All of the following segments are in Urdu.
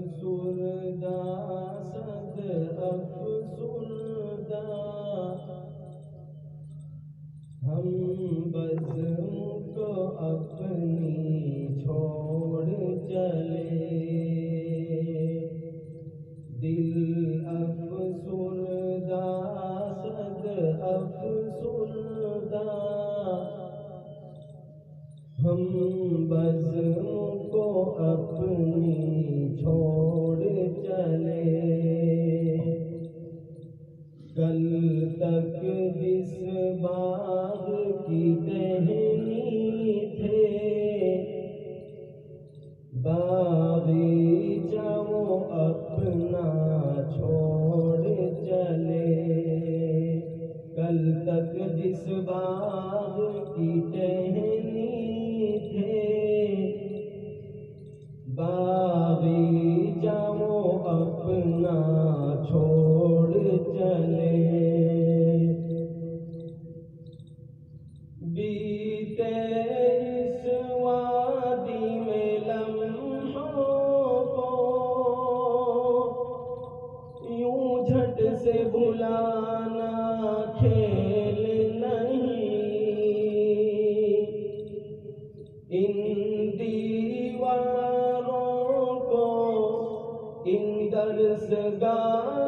افسردہ صد افسردہ ہم بزم کو اپنی چھوڑ چلے، دل افسردہ صد افسردہ ہم بزم کو اپنی چھوڑ چلے، کل تک جس باغ کی ٹہنی تھے، باغیچہ وہ اپنا چھوڑ چلے، کل تک جس باغ کی ٹہنی تھے، باغیچہ وہ اپنا چھوڑ چلے، بیتے اس وادی میں لمحوں کو یوں جھٹ سے بھلانا کھیل نہیں، ان دیواروں کو، ان درسگاہوں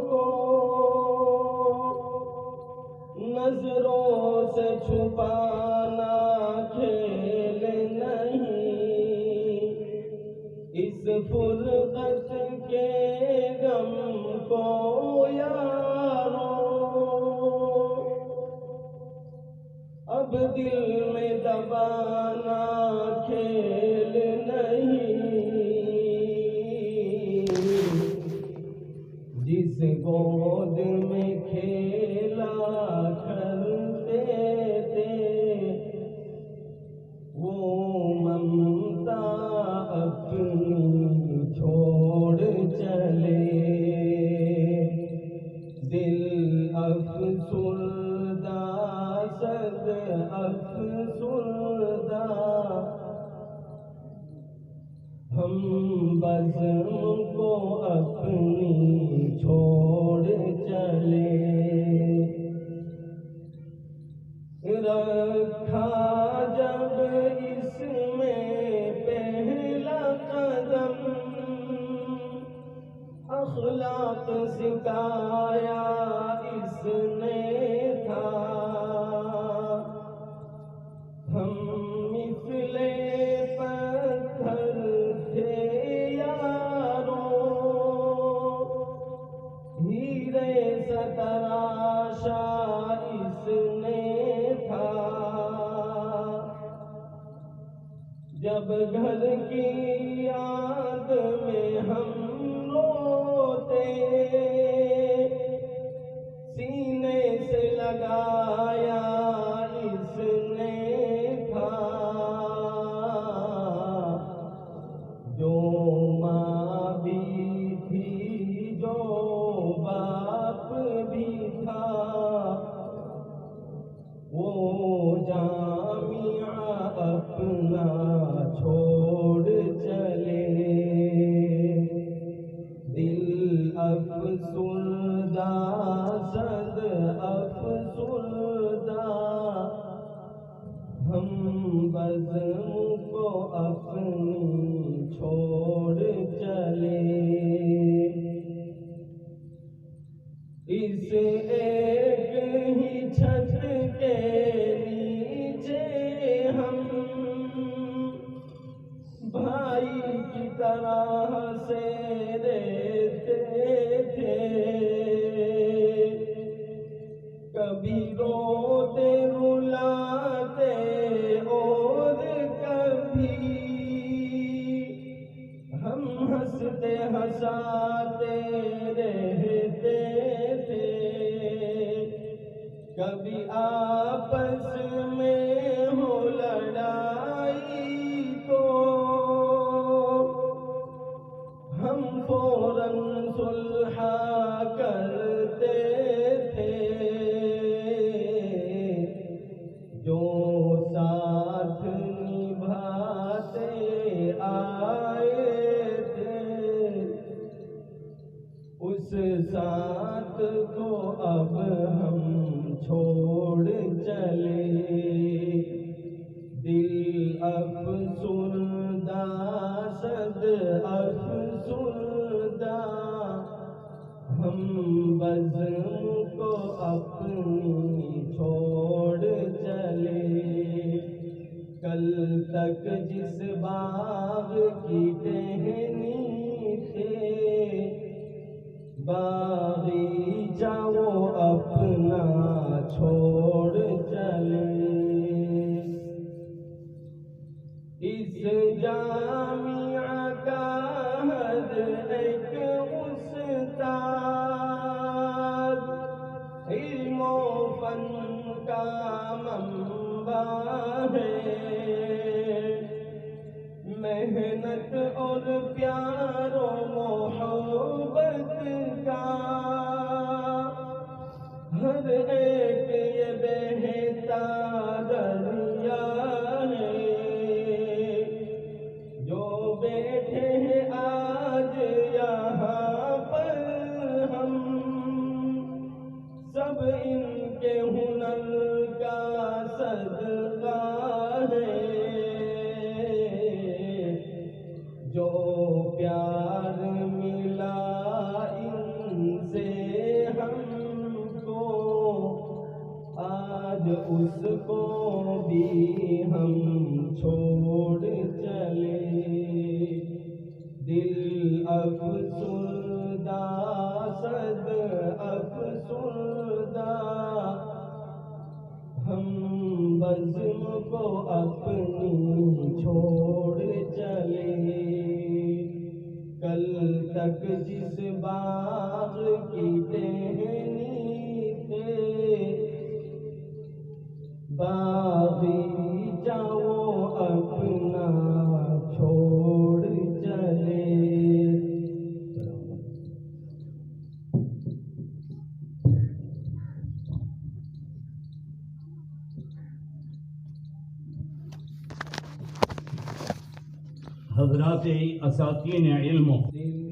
کو نظروں سے چھپانا کھیل نہیں، اس فرقت کے غم کو یاروں اب دل میں دبانا کھیل نہیں، جس گود میں کھیلا کرتے تھے وہ ممتا اپنی چھوڑ چلے، دل افسردہ صد افسردہ ہم بزم کو اپنی چھوڑ چلے، رکھا جب اس میں پہلا قدم، اخلاق سکھایا اس نے تھا، ہم مثل پتھر تھے یاروں، ہیرے سا تراشا اس نے تھا، جب گھر کی یاد میں ہم روتے، سینے سے لگایا اس نے تھا، جو ماں بھی تھی جو باپ بھی تھا، وہ جامعہ اپنا چھوڑ چلے، دل افسردہ صد افسردہ ہم بزم کو اپنی چھوڑ چلے، اس ایک ہی چھت کے نیچے ہم بھائی کی طرح سے رہتے تھے، کبھی روتے رلاتے اور کبھی ہم ہنستے ہنساتے رہتے تھے، کبھی آپس میں ہو لڑائی تو ہم فوراً صلح کرتے تھے، جو ساتھ نبھاتے آئے تھے ساتھ کو اب ہم چھوڑ چلے، دل افسردہ صد افسردہ، ہم بزم کو اپنی چھوڑ چلے۔ کل تک جس باغ کی ٹہنی تھے، باغیچہ وہ اپنا چھوڑ چلے۔ اس جامعہ کا ہر ایک استاد علم و فن کا منبع ہے، محنت اور پیار و محبت کا ہر ایک یہ بہتا دریا ہے۔ جو بیٹھے ہیں آج یہاں پر ہم، سب ان کے ہنر کا صدقہ ہے۔ جو پیار ملا ان سے ہم کو، آج اس کو بھی ہم چھوڑ چلے۔ دل افسردہ صد افسردہ، ہم بزم کو اپنی چھوڑ چلے۔ کل تک جس باغ کی ٹہنی تھے، باغیچہ وہ اپنا چھوڑ چلے۔ حضرات اساتین علم